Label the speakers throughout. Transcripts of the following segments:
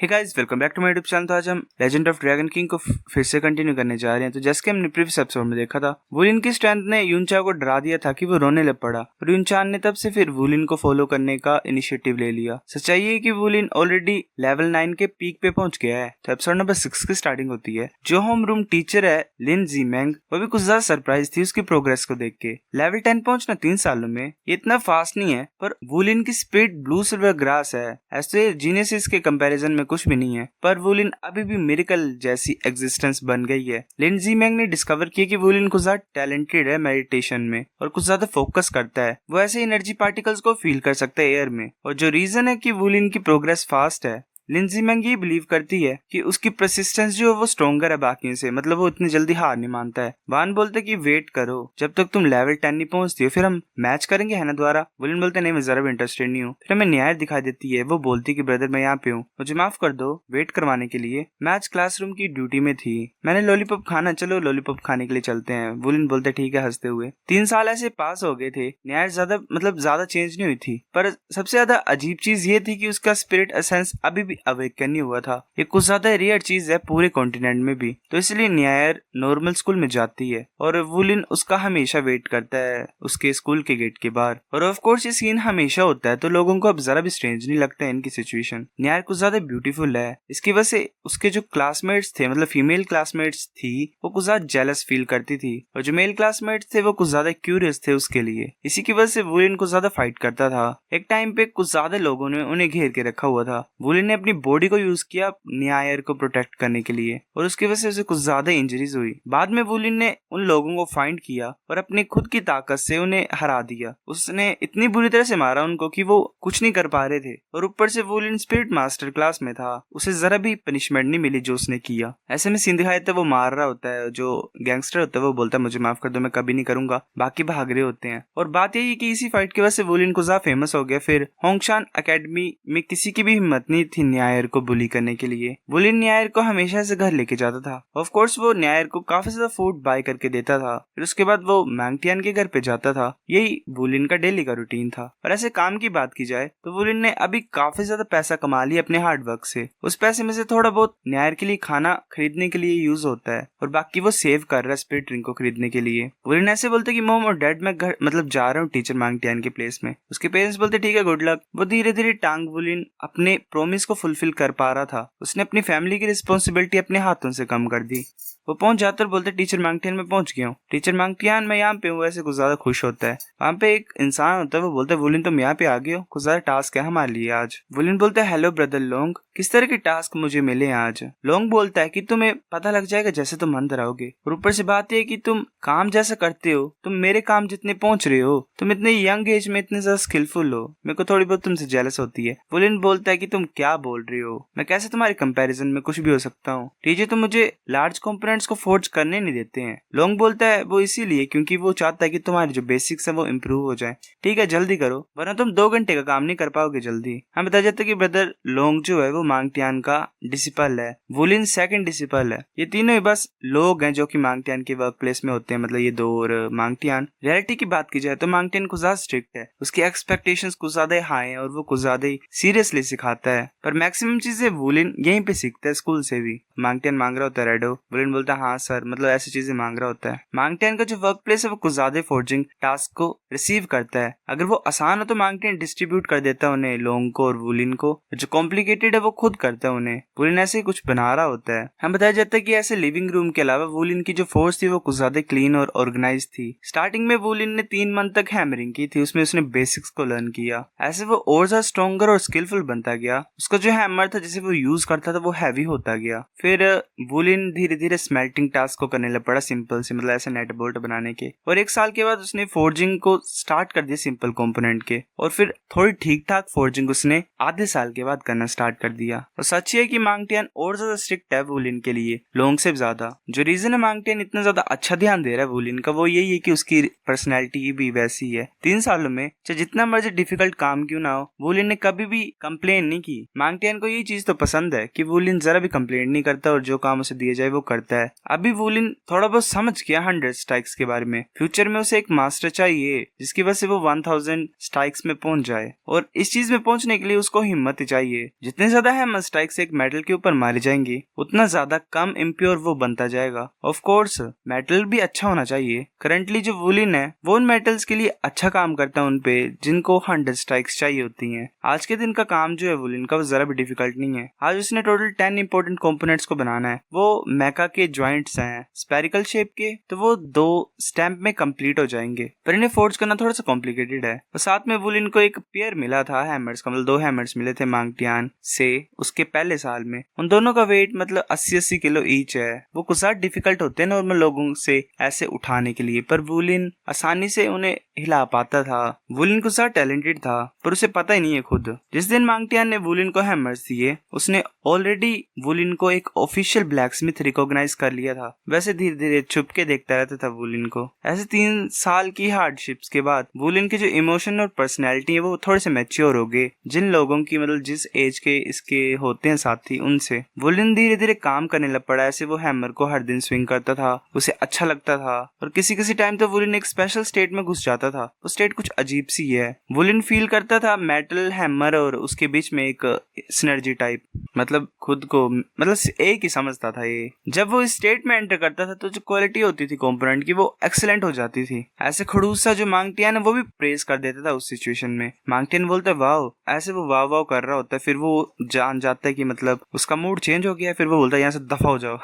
Speaker 1: Hey guys, welcome back to my YouTube channel. तो आज हम लेजेंड ऑफ ड्रैगन किंग को फिर से कंटिन्यू करने जा रहे हैं। तो जैसे कि हमने प्रीवियस एपिसोड में देखा था, वुलिन की स्ट्रेंथ ने यूनचा को डरा दिया था कि वो रोने लग पड़ा और यूनचान ने तब से फिर वुलिन को फॉलो करने का इनिशिएटिव ले लिया। सच्चाई है कि वुलिन ऑलरेडी लेवल 9 के पीक पे पहुंच गया है। तो एपिसोड नंबर 6 की स्टार्टिंग होती है। जो होम रूम टीचर है लिन जीमेंग, वो भी कुछ ज्यादा सरप्राइज थी उसकी प्रोग्रेस को देख के। लेवल 10 पहुंचना 3 सालों में ये इतना फास्ट नहीं है, पर वुलिन की स्पीड ब्लू सिल्वर ग्रास है, ऐसे जीनियसिस के कंपैरिजन में कुछ भी नहीं है। पर वुलिन अभी भी मिरेकल जैसी एग्जिस्टेंस बन गई है। लिन जीमेंग ने डिस्कवर किया कि वुलिन कुछ ज्यादा टैलेंटेड है मेडिटेशन में और कुछ ज्यादा फोकस करता है। वो ऐसे एनर्जी पार्टिकल्स को फील कर सकता है एयर में, और जो रीजन है कि वुलिन की प्रोग्रेस फास्ट है, लिन जीमेंग ये बिलीव करती है कि उसकी परसिस्टेंस जो है वो स्ट्रॉन्गर है बाकियों से, मतलब वो इतनी जल्दी हार नहीं मानता है। वान बोलते कि वेट करो जब तक तुम लेवल 10 नहीं पहुंचती हो, फिर हम मैच करेंगे है ना दोबारा। वुलिन बोलते नहीं, मैं जरा भी इंटरेस्टेड नहीं हूँ। फिर हमें न्याय दिखाई देती है, वो बोलती कि ब्रदर मैं यहाँ पे हूँ, मुझे माफ कर दो वेट करवाने के लिए। मैच क्लासरूम की ड्यूटी में थी, मैंने लॉलीपॉप खाना, चलो लॉलीपॉप खाने के लिए चलते हैं। वुलिन बोलते ठीक है हंसते हुए। 3 साल ऐसे पास हो गए थे, न्याय ज्यादा चेंज नहीं हुई थी, पर सबसे ज्यादा अजीब चीज ये थी कि उसका स्पिरिट एसेंस अभी भी अवेकन नहीं हुआ था। ये कुछ ज्यादा रेयर चीज है पूरे कॉन्टिनेंट में भी। तो इसलिए न्यायर नॉर्मल स्कूल में जाती है और वुलिन उसका हमेशा वेट करता है उसके स्कूल के गेट के बाहर। और ऑफ कोर्स ये सीन हमेशा होता है, तो लोगों को अब जरा भी स्ट्रेंज नहीं लगता है इनकी सिचुएशन। न्यायर कुछ ज्यादा ब्यूटीफुल है, इसकी वजह से उसके जो क्लासमेट्स थे, मतलब फीमेल क्लासमेट्स थी, वो कुछ ज्यादा जेलस फील करती थी, और जो मेल क्लासमेट्स थे वो कुछ ज्यादा क्यूरियस थे उसके लिए। इसी की वजह से वुलिन को ज्यादा फाइट करता था। एक टाइम पे कुछ ज्यादा लोगों ने उन्हें घेर के रखा हुआ था। वुलिन ने अपनी बॉडी को यूज किया न्यायर को प्रोटेक्ट करने के लिए, और उसकी वजह से उसे कुछ ज्यादा इंजरीज हुई। बाद में वुलिन ने उन लोगों को फाइंड किया और अपनी खुद की ताकत से उन्हें हरा दिया। उसने इतनी बुरी तरह से मारा उनको कि वो कुछ नहीं कर पा रहे थे, और ऊपर से वुलिन स्पिरिट मास्टर क्लास में था, उसे जरा भी पनिशमेंट नहीं मिली जो उसने किया। ऐसे में सीन दिखाया था वो मार रहा होता है, जो गैंगस्टर होता है वो बोलता है मुझे माफ कर दो मैं कभी नहीं करूंगा, बाकी भाग रहे होते हैं। और बात यही कि इसी फाइट की वजह से वुलिन को ज्यादा फेमस हो गया। फिर होंगशान एकेडमी में किसी की भी हिम्मत नहीं थी न्यायर को बुली करने के लिए। वुलिन न्यायर को हमेशा से घर लेके जाता था। ऑफ कोर्स वो न्यायर को काफी ज्यादा फूड बाय करके देता था। फिर उसके बाद वो मैंगटियन के घर पे जाता था। यही वुलिन का डेली का रूटीन था। और ऐसे काम की बात की जाए तो वुलिन ने अभी काफी ज्यादा पैसा कमा लिया अपने हार्ड वर्क से। उस पैसे में से थोड़ा बहुत न्यायर के लिए खाना खरीदने के लिए यूज होता है, और बाकी वो सेव कर रहा है स्पिरिट ड्रिंक को खरीदने के लिए। वुलिन ऐसे बोलते कि मॉम और डैड मैं घर जा रहा हूँ टीचर मैंगटियन के प्लेस में। उसके पेरेंट्स बोलते ठीक है गुड लक। वो धीरे धीरे टांग वुलिन अपने प्रोमिस को फुलफिल कर पा रहा था। उसने अपनी फैमिली की रिस्पॉन्सिबिलिटी अपने हाथों से कम कर दी। वो पहुंच जाता और बोलते टीचर मैंगटियन में पहुंच गया हूँ। टीचर मैंगटियन मैं यहाँ पे हूँ, ऐसे कुछ ज्यादा खुश होता है। वहाँ पे एक इंसान होता है, वो बोलता है वुलिन तुम यहाँ पे आ गए हो, कुछ ज्यादा टास्क है हमारे लिए आज। वुलिन बोलता है हेलो ब्रदर लोंग, किस तरह के टास्क मुझे मिले हैं आज। लोंग बोलता है कि तुम्हें पता लग जाएगा जैसे तुम अंदर आओगे, और ऊपर से बात है कि तुम काम जैसा करते हो, तुम मेरे काम जितने पहुंच रहे हो, तुम इतने यंग एज में इतने ज्यादा स्किलफुल हो, मेरे को थोड़ी बहुत तुमसे जेलस होती है। वुलिन बोलता है कि तुम क्या बोल रहे हो, मैं कैसे तुम्हारे कंपैरिजन में कुछ भी हो सकता हूँ। टीचर तुम मुझे लार्ज कंपोनेंट्स को फोर्ज करने नहीं देते हैं। लोंग बोलता है वो इसीलिए क्योंकि वो चाहता है कि तुम्हारे जो बेसिक्स है वो इम्प्रूव हो जाए। ठीक है जल्दी करो वरना तुम 2 घंटे का काम नहीं कर पाओगे जल्दी। हम बता जाते कि ब्रदर लोंग जो है वो मैंगटियन का डिसिपल है, वुलिन सेकंड डिसिपल है। ये तीनों ही बस लोग हैं जो कि मैंगटियन के वर्क प्लेस में होते हैं, मतलब ये 2 और मैंगटियन। रियलिटी की बात की जाए तो मैंगटियन कुछ ज्यादा स्ट्रिक्ट है, उसकी एक्सपेक्टेशंस कुछ ज्यादा हाई है और वो कुछ ज्यादा ही सीरियसली सिखाता है। पर मैक्सिमम चीजें वुलिन यहीं पे सीखता है स्कूल से भी। मैंगटियन मांग रहा होता है रेडो, वुलिन बोलता है हाँ सर, मतलब ऐसी चीजें मांग रहा होता है। मैंगटियन का जो वर्क प्लेस है वो कुछ ज्यादा फोर्जिंग टास्क को रिसीव करता है। अगर वो आसान हो तो मैंगटियन डिस्ट्रीब्यूट कर देता है उन्हें लोंग को और वुलिन को, जो कॉम्प्लिकेटेड है वो खुद करता है उन्हें। वुलिन ऐसे ही कुछ बना रहा होता है। हम बताया जाता है कि ऐसे लिविंग रूम के अलावा वुलिन की जो फोर्स थी वो कुछ ज्यादा क्लीन और ऑर्गेनाइज थी। स्टार्टिंग में वुलिन ने 3 मंथ तक हैमरिंग की थी, उसमें उसने बेसिक्स को लर्न किया। ऐसे वो और ज्यादा स्ट्रॉन्गर और स्किलफुल बनता गया। उसका जो हैमर था जिसे वो यूज करता था वो हैवी होता गया। फिर वुलिन धीरे धीरे स्मेल्टिंग टास्क को करने लग पड़ा सिंपल से, मतलब ऐसे नेट बोल्ट बनाने के। और 1 साल के बाद उसने फोर्जिंग को स्टार्ट कर दिया सिंपल कंपोनेंट के, और फिर थोड़ी ठीक ठाक फोर्जिंग उसने आधे साल के बाद करना स्टार्ट कर दिया। और सच है कि मैंगटियन और ज्यादा स्ट्रिक्ट है वुलिन के लिए लोंग से ज्यादा। जो रीजन है मैंगटियन इतना ज्यादा अच्छा ध्यान दे रहा है वुलिन का वो यही है कि उसकी पर्सनैलिटी भी वैसी है। 3 सालों में चाहे जितना मर्जी डिफिकल्ट काम क्यों ना हो, वुलिन ने कभी भी कंप्लेन नहीं की। मैंगटियन मांगटियान को ये चीज तो पसंद है कि वुलिन जरा भी कंप्लेंट नहीं करता और जो काम उसे दिया जाए वो करता है। अभी वुलिन थोड़ा बहुत समझ गया 100 स्ट्राइक्स के बारे में। फ्यूचर में उसे एक मास्टर चाहिए जिसकी वजह से वो 1000 स्ट्राइक्स में पहुंच जाए, और इस चीज में पहुंचने के लिए उसको हिम्मत चाहिए। जितने ज्यादा हैमर स्ट्राइक्स एक मेटल के ऊपर मारे जाएंगे उतना ज्यादा कम इम्प्योर वो बनता जाएगा। ऑफ कोर्स मेटल भी अच्छा होना चाहिए। करंटली जो वुलिन है वो उन मेटल्स के लिए अच्छा काम करता है उन पे जिनको 100 स्ट्राइक्स चाहिए होती हैं। आज के दिन का काम जो है वुलिन का वो जरा भी डिफिकल्ट नहीं है। आज उसने टोटल 10 इंपॉर्टेंट कंपोनेंट्स को बनाना है। वो मेका के जॉइंट्स हैं स्पेरिकल शेप के, तो वो 2 स्टैम्प में कंप्लीट हो जाएंगे, पर इन्हें फोर्ज करना थोड़ा सा कॉम्प्लिकेटेड है। और साथ में वुलिन को एक पेयर मिला था हैमर्स का, मतलब 2 हैमर्स मिले थे मांगटियान से उसके पहले साल में। उन दोनों का वेट मतलब 80-80 किलो ईच है। वो कुछ ज्यादा डिफिकल्ट होते हैं नॉर्मल लोगों से ऐसे उठाने के लिए, पर वुलिन आसानी से उन्हें हिला पाता था। वुलिन कुछ ज्यादा टैलेंटेड था पर उसे पता ही नहीं है खुद। जिस दिन मांगटियान ने वुलिन को हैमर्स दिए उसने ऑलरेडी वुलिन को एक ऑफिशियल ब्लैकस्मिथ रिकॉग्नाइज कर लिया था। वैसे धीरे धीरे छुप के देखता रहता था वुलिन को। ऐसे 3 साल की हार्डशिप्स के बाद वुलिन के जो इमोशन और पर्सनैलिटी है वो थोड़े से मैच्योर हो गए। जिन लोगों की मतलब जिस एज के इसके होते हैं साथी उनसे वुलिन धीरे धीरे काम करने लग पड़ा। ऐसे वो हैमर को हर दिन स्विंग करता था, उसे अच्छा लगता था, और किसी किसी टाइम तो वुलिन एक स्पेशल स्टेट में घुस जाता था। वो स्टेट कुछ अजीब सी है। वुलिन फील करता था मेटल हैमर और उसके बीच में एक सिनर्जी टाइप, मतलब खुद को मतलब एक ही समझता था ये। जब वो इस स्टेट में एंटर करता था तो जो क्वालिटी होती थी कंपोनेंट की वो एक्सीलेंट हो जाती थी। ऐसे खड़ूस सा जो मांगटियान है वो भी प्रेज कर देता था उस सिचुएशन में। मांगटियान बोलता है वाओ, ऐसे वो वाव वाव कर रहा होता है, फिर वो जान जाता है कि मतलब उसका मूड चेंज हो गया, फिर वो बोलता है यहाँ से दफा हो जाओ।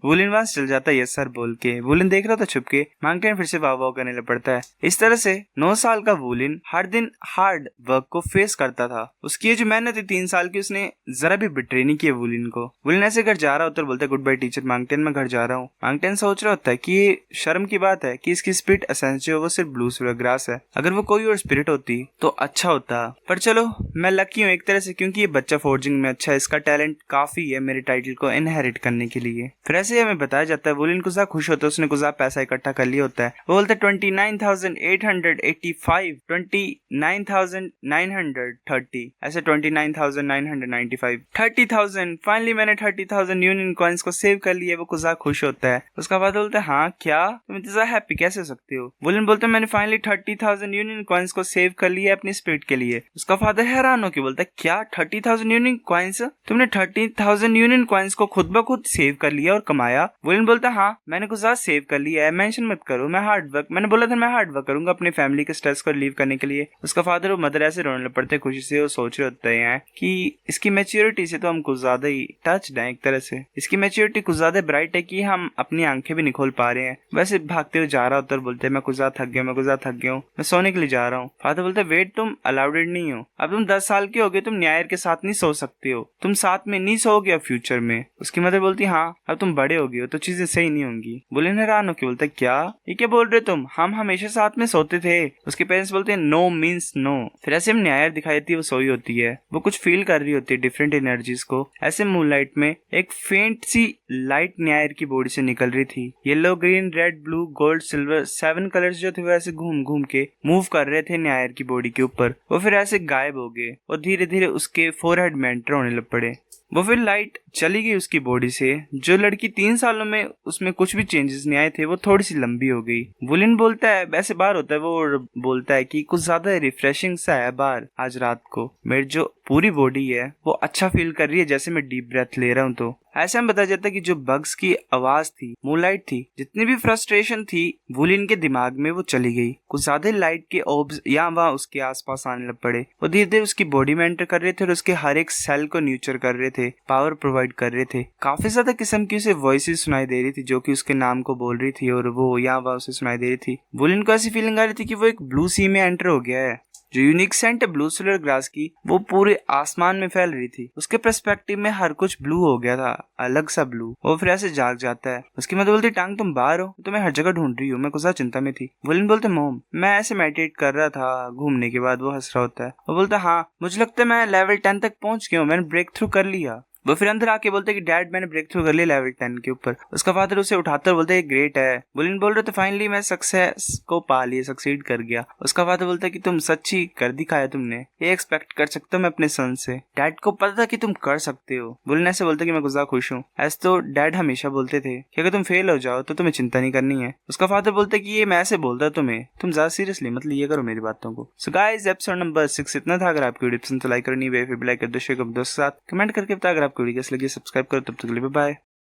Speaker 1: वुलिन वहां चल जाता है यस सर बोल के। वुलिन देख रहा था छुप के, मांगटियान फिर से वाव वाव करने लग पड़ता है। इस तरह से 9 साल का वुलिन हर दिन हार्ड वर्क को फेस करता था। उसकी जो मेहनत थी 3 साल की उसने जरा भी बिट्रे नहीं किया वुलिन को। वुलिन ऐसे घर जा रहा होता है, बोलता है गुड बाय टीचर मांगटियान, मैं घर जा रहा हूँ। मांगटियान सोच रहा होता है कि ये शर्म की बात है कि इसकी स्पिरिट एसेंस जो वो सिर्फ ब्लू सिल्वर ग्रास है। अगर वो कोई और स्पिरिट होती तो अच्छा होता, पर चलो मैं लकी हूँ एक तरह से क्योंकि ये बच्चा फोर्जिंग में अच्छा है। इसका टैलेंट काफी है मेरे टाइटल को इनहेरिट करने के लिए। फिर ऐसे हमें बताया जाता है वुलिन कुछ खुश होता है, उसने कुछ पैसा इकट्ठा कर लिया होता है। वो बोलता है 29,885, 29,930, ऐसे 29,995, 30,000। फाइनली मैंने 30,000 यूनियन कॉइन्स को सेव कर लिया। वो कुछ खुश होता है। उसका बाद बोलता है हाँ क्या तुम इतना हैप्पी कैसे हो सकते हो? वुलिन बोलता है मैंने फाइनली 30,000 यूनियन कॉइन्स को सेव कर लिया अपनी स्पिरिट के लिए। उसका फादर हैरान हो के बोलता है क्या 30,000 यूनियन कॉइन्स? तुमने 30,000 यूनियन कॉइन्स को खुद ब खुद सेव कर लिया और कमाया? वुलिन बोलता हाँ मैंने कुछ सेव कर लिया है, मेंशन मत करो, मैं हार्ड वर्क, मैंने बोला था मैं हार्ड वर्क करूंगा अपनी फैमिली के स्ट्रेस को रिलीव करने के लिए। उसका फादर और मदर ऐसे रोने लग पड़ते खुशी से और सोच रहे होते हैं कि इसकी मैच्योरिटी से तो हम कुछ ज्यादा ही टच्ड हैं एक तरह से। इसकी मैच्योरिटी कुछ ज्यादा ब्राइट है कि हम अपनी आंखें भी नहीं खोल पा रहे हैं। वैसे भागते हुए जा रहा होता है, बोलते हैं मैं कुछ ज्यादा थक गया, मैं कुछ ज्यादा थक गया हूँ, मैं सोने के लिए जा रहा हूँ। फादर बोलते हैं वेट तुम अलाउडेड नहीं हो, अब तुम 10 साल के हो गए, तुम न्याय के साथ नहीं सो सकते हो, तुम साथ में नहीं सोओगे फ्यूचर में। उसकी मदर बोलती हाँ अब तुम बड़े हो गए हो तो चीजें सही नहीं होंगी। वुलिन हैरान होकर बोलता है क्या ये क्या बोल रहे तुम, हम हमेशा साथ में सोते थे। उसके पेरेंट्स बोलते हैं नो मीन्स नो। फिर ऐसे हम न्याय दिखाई देती है, वो सोई होती है, वो कुछ फील कर रही होती है डिफरेंट एनर्जीज को। ऐसे मूनलाइट में एक फेंट सी लाइट न्यायर की बॉडी से निकल रही थी। Yellow green red blue gold silver 7 colours जो थे वो ऐसे घूम घूम के मूव कर रहे थे न्यायर की बॉडी के ऊपर। वो फिर ऐसे गायब हो गए और धीरे धीरे उसके फोरहेड में एंटर होने लग पड़े। वो फिर लाइट चली गई उसकी बॉडी से। जो लड़की 3 सालों में उसमें कुछ भी चेंजेस नहीं आए थे वो थोड़ी सी लंबी हो गई। वुलिन बोलता है वैसे बाहर होता है वो और बोलता है कि कुछ ज्यादा रिफ्रेशिंग सा है बाहर आज रात को। मेरी जो पूरी बॉडी है वो अच्छा फील कर रही है जैसे मैं डीप ब्रेथ ले रहा हूँ। तो ऐसे में बताया जाता है कि जो बग्स की आवाज थी, मूनलाइट थी, जितनी भी फ्रस्ट्रेशन थी वुलिन के दिमाग में वो चली गई। कुछ ज्यादा लाइट के ऑब्स यहाँ वहाँ उसके आसपास आने लग पड़े। वो धीरे धीरे उसकी बॉडी में एंटर कर रहे थे और उसके हर एक सेल को न्यूचर कर रहे थे, पावर प्रोवाइड कर रहे थे। काफी ज्यादा किस्म की उसे वॉइसेस सुनाई दे रही थी जो कि उसके नाम को बोल रही थी और वो यहाँ वहाँ उसे सुनाई दे रही थी। वुलिन को ऐसी फीलिंग आ रही थी कि वो एक ब्लू सी में एंटर हो गया है। जो यूनिक सेंट है ब्लू सिल्वर ग्रास की वो पूरे आसमान में फैल रही थी। उसके पर्सपेक्टिव में हर कुछ ब्लू हो गया था, अलग सा ब्लू। वो फिर ऐसे जाग जाता है। उसकी मदद बोलती टांग तुम बाहर हो, तो मैं हर जगह ढूंढ रही हूँ, मैं कुछ चिंता में थी। वुलिन बोलते मोम मैं ऐसे मेडिटेट कर रहा था घूमने के बाद। वो हंस रहा होता है। वो बोलता हाँ मुझे लगता है मैं लेवल 10 तक पहुंच गया हूँ, मैंने ब्रेक थ्रू कर लिया। वो फिर अंदर आके बोलते कि डैड मैंने ब्रेक थ्रू कर लिया लेवल 10 के ऊपर। उसका फादर उसे उठाकर बोलते है ग्रेट है। वुलिन बोल रहे तो फाइनली मैं सक्सेस को पा लिया, सक्सीड कर गया। उसका फादर बोलता है कि तुम सच्ची कर दिखाया तुमने, ये एक्सपेक्ट कर सकता हूँ मैं अपने सन से। डैड को पता था कि तुम कर सकते हो। वुलिन ऐसे बोलता कि मैं गुज़ा खुश हूँ। ऐसे तो डैड हमेशा बोलते थे कि अगर तुम फेल हो जाओ तो तुम्हें चिंता नहीं करनी है। उसका फादर बोलता कि ये मैं ऐसे बोलता तुम्हें, तुम ज्यादा सीरियसली मत लिया करो मेरी बातों को। सो गाइस एपिसोड नंबर 6 इतना था। अगर आपकी वीडियो पसंद तो लाइक करनी है, फिर लाइक कर दो, शेयर कर दो, साथ कमेंट करके बता। अगर आपको वीडियो कैसी लगी सब्सक्राइब करो। तब तक के लिए बाय।